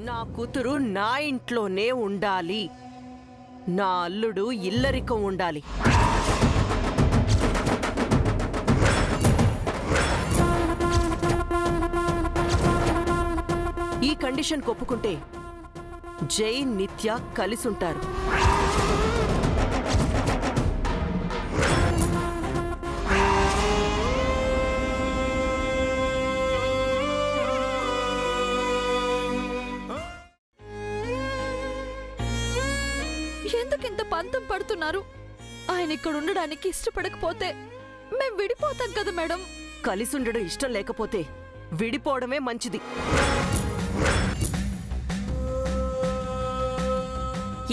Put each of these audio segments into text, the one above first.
నా కూతురు నా ఇంట్లోనే ఉండాలి. నా అల్లుడు ఇల్లరికం ఉండాలి. ఈ కండిషన్ ఒప్పుకుంటే జై, నిత్య కలిసుంటారు. ఎందుకింత పంతం పడుతున్నారు? ఆయన ఇక్కడ ఉండడానికి ఇష్టపడకపోతే మేం విడిపోతాం కదా మేడం. కలిసుండడం ఇష్టం లేకపోతే విడిపోవడమే మంచిది.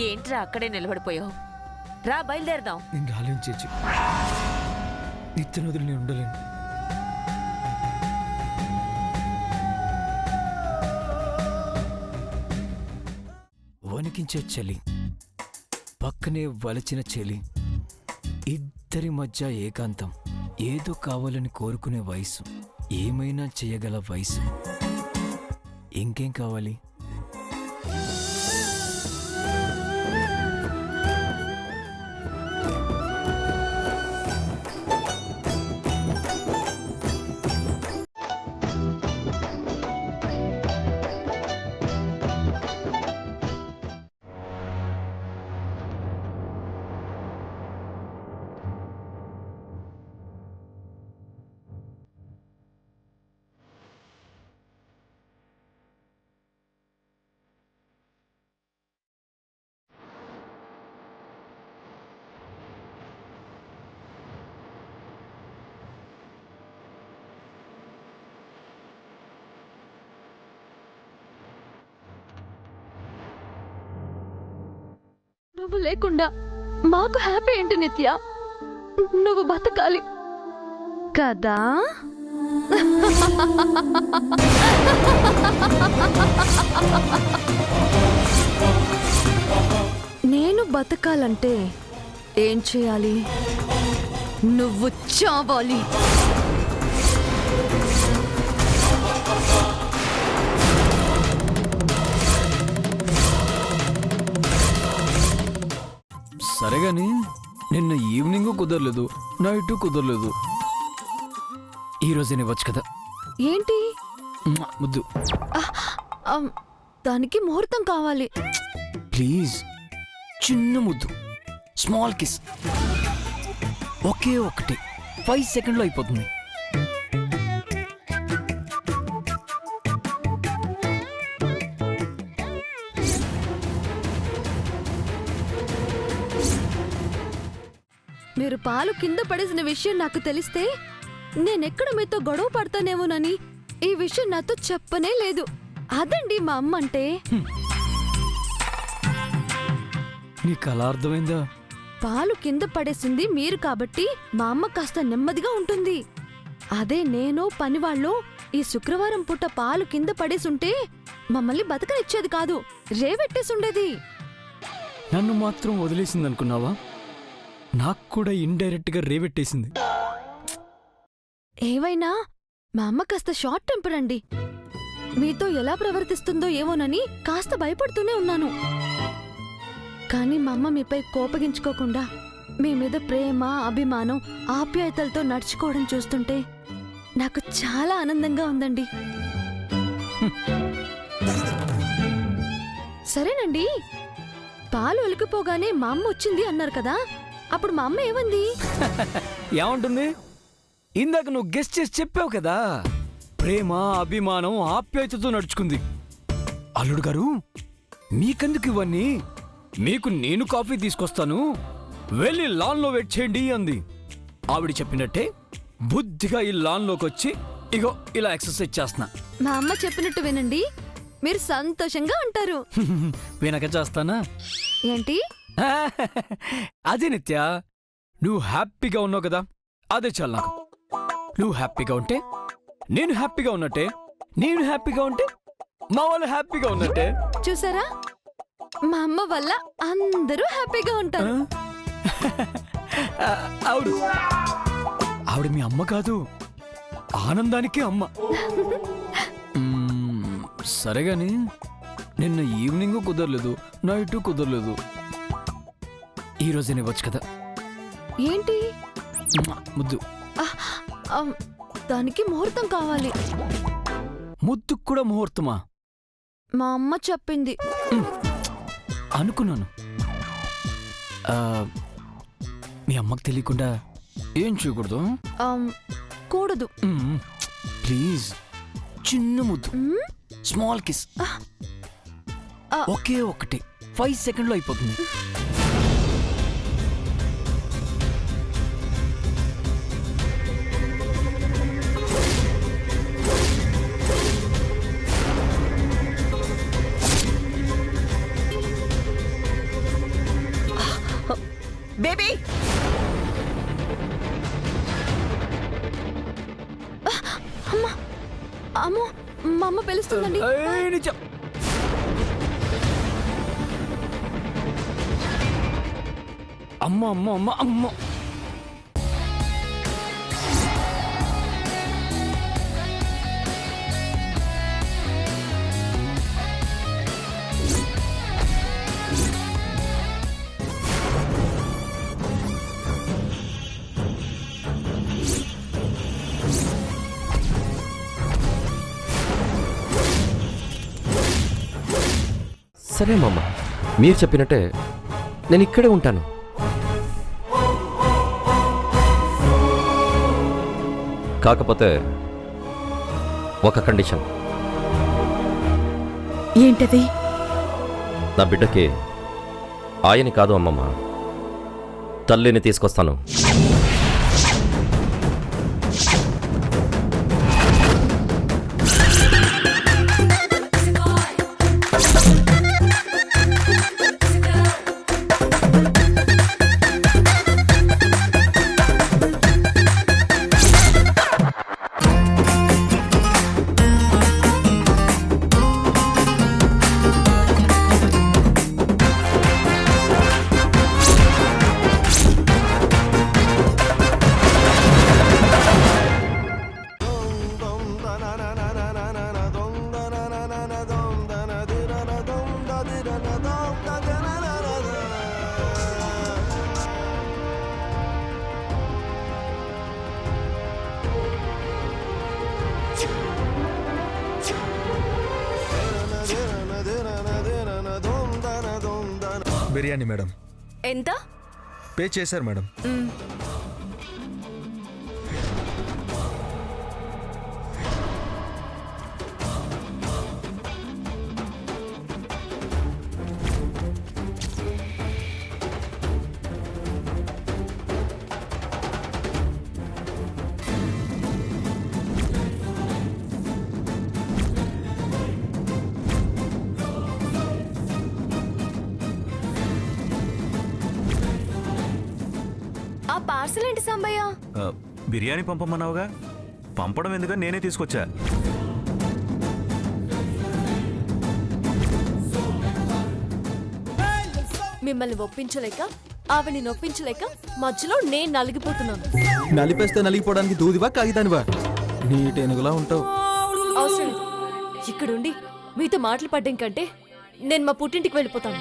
ఏంట్రా అక్కడే నిలబడిపోయావు? రా, బయలుదేరదాం. నేను రాలేను చేచి, నిత్య వదిలి నేను ఉండలేను. వణికించే చలి, పక్కనే వలచిన చలి, ఇద్దరి మధ్య ఏకాంతం, ఏదో కావాలని కోరుకునే వయసు, ఏమైనా చేయగల వయసు. ఇంకేం కావాలి? నువ్వు లేకుండా మాకు హ్యాపీ ఏంటి నిత్య? నువ్వు బతకాలి కదా. నేను బతకాలంటే ఏం చేయాలి? నువ్వు చావాలి. సరే గాని, నిన్న ఈవినింగ్ కుదరలేదు, నైట్ కుదరలేదు, ఈరోజే ఇవ్వచ్చు కదా. ఏంటి ముద్దు? దానికి ముహూర్తం కావాలి. ప్లీజ్, చిన్న ముద్దు, స్మాల్ కిస్, ఒకే ఒకటి, 5 సెకండ్లో అయిపోతుంది. మీరు పాలు కింద పడేసిన విషయం నాకు తెలిస్తే నేనెక్కడ మీతో గొడవ పడతానేమోనని ఈ విషయం నాతో చెప్పనే లేదు. అదండి మా అమ్మ అంటే. నీకు అలా అర్థమైందా? పాలు కింద పడేసింది మీరు కాబట్టి మా అమ్మ కాస్త నెమ్మదిగా ఉంటుంది. అదే నేను పనివాళ్ళు ఈ శుక్రవారం పూట పాలు కింద పడేసుంటే మమ్మల్ని బతకనిచ్చేది కాదు, రేవెట్టేసుండేది. నన్ను మాత్రం వదిలేసింది అనుకున్నావా? నాకు కూడా ఇండైరెక్ట్ గా రేవెట్టేసింది. ఏవైనా మా అమ్మ కాస్త షార్ట్ టెంపర్ అండి. మీతో ఎలా ప్రవర్తిస్తుందో ఏమోనని కాస్త భయపడుతూనే ఉన్నాను. కానీ మా అమ్మ మీపై కోపగించుకోకుండా మీ మీద ప్రేమ, అభిమానం, ఆప్యాయతలతో నడుచుకోవడం చూస్తుంటే నాకు చాలా ఆనందంగా ఉందండి. సరేనండి, పాలు ఒలికిపోగానే మా అమ్మ వచ్చింది అన్నారు కదా, అప్పుడు మా అమ్మ ఏమంది? ఏమంటుంది? ఇందాక నువ్వు గెస్ట్ చేసి చెప్పావు కదా, ప్రేమ, అభిమానం, ఆప్యాయతతో నడుచుకుంది. అల్లుడు గారు, మీకెందుకు ఇవన్నీ? మీకు నేను కాఫీ తీసుకొస్తాను, వెళ్ళి లాన్లో వెయిట్ చేయండి అంది. ఆవిడ చెప్పినట్టే బుద్ధిగా ఈ లాన్లోకి వచ్చి ఇగో ఇలా ఎక్సర్సైజ్ చేస్తున్నా. మా అమ్మ చెప్పినట్టు వినండి, మీరు సంతోషంగా ఉంటారు. వినక చేస్తానా ఏంటి? అదే నిత్య, నువ్వు హ్యాపీగా ఉన్నావు కదా, అదే చాలు నాకు. నువ్వు హ్యాపీగా ఉంటే నేను హ్యాపీగా ఉన్నట్టే, నేను హ్యాపీగా ఉంటే మా వాళ్ళు హ్యాపీగా ఉన్నట్టే. చూసారా, మా అమ్మ వల్ల అందరూ హ్యాపీగా ఉంటారు. అవును, ఆవిడ మీ అమ్మ కాదు, ఆనందానికి అమ్మ. సరేగాని నిన్న ఈవినింగ్ కుదరలేదు, నైట్ కుదరలేదు. ఈ రోజునే వచ్చు కదా. ఏంటి? ముద్దు. దానికి ముహూర్తం కావాలి. ముద్దుకు కూడా ముహూర్తమా? మా అమ్మ చెప్పింది. అనుకున్నాను. మీ అమ్మకు తెలియకుండా ఏం చేయకూడదు. కూడదు. ప్లీజ్, చిన్న ముద్దు, స్మాల్ కిస్. ఒకే ఒకటి 5 సెకండ్లో అయిపోతుంది. బేబీ, అమ్మో, మా అమ్మ పిలుస్తుందండి. ఏయ్, నిజం. అమ్మ అమ్మ అమ్మ అమ్మ. సరే మామ, మీరు చెప్పినట్టే నేను ఇక్కడే ఉంటాను. కాకపోతే ఒక కండిషన్. ఏంటది? నా బిడ్డకి ఆయని కాదు అమ్మమ్మ, తల్లిని తీసుకొస్తాను. బిర్యానీ మేడం. ఎంత పే చేశారు మేడం. ఆ పార్సల్ ఏంటి సాంబయ్య? బిర్యానీ పంపమన్నావుగా, పంపడం ఎందుకని నేనే తీసుకొచ్చా. మిమ్మల్ని ఒప్పించలేక, ఆవిని నొప్పించలేక మధ్యలో నేను నలిగిపోతున్నాను. నలిపేస్తే నలిగిపోవడానికి దూదివా కాగితానివా? నీటెనుగులా ఉంటావు. అవసరం లేదు. ఇక్కడుండి మీతో మాటలు పడ్డం కంటే నేను మా పుట్టింటికి వెళ్ళిపోతాను.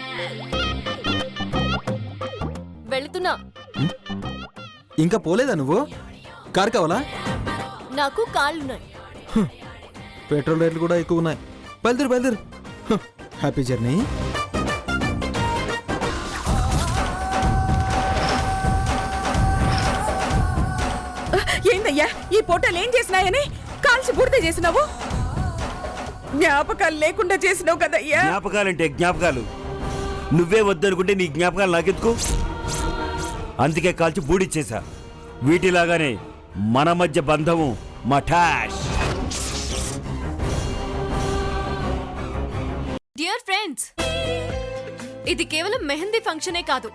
వెళుతున్నా. ఇంకా పోలేదా నువ్వు? కారు కావాలా? నాకు కాళ్ళున్నాయి. పెట్రోల్ రేట్లు కూడా ఎక్కువ ఉన్నాయి. బయలుదేరు బయలుదేరు. Happy journey. ఏందయ్యా ఈ ఫోటోలు ఏం చేసినాయని కాల్చి బూడిద చేసినావు? జ్ఞాపకాలు లేకుండా చేసినావు కదయ్యా. జ్ఞాపకాలంటే జ్ఞాపకాలు. నువ్వే వద్దనుకుంటే నీ జ్ఞాపకాలు నాకెందుకు? అందుకే కాల్చి బూడిచ్చేశా. వీటిలాగానే మన మధ్య బంధము మఠాష్. డియర్ ఫ్రెండ్స్, ఇది కేవలం మెహందీ ఫంక్షనే కాదు.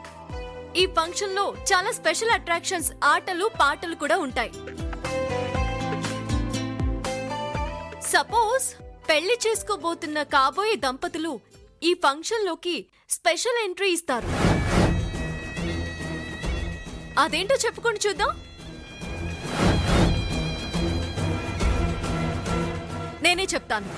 ఈ ఫంక్షన్ లో చాలా స్పెషల్ అట్రాక్షన్స్, ఆటలు పాటలు కూడా ఉంటాయి. సపోజ్ పెళ్లి చేసుకోబోతున్న కాబోయే దంపతులు ఈ ఫంక్షన్ లోకి స్పెషల్ ఎంట్రీ ఇస్తారు. అదేంటో చెప్పుకొని చూద్దాం. నేనే చెప్తాను.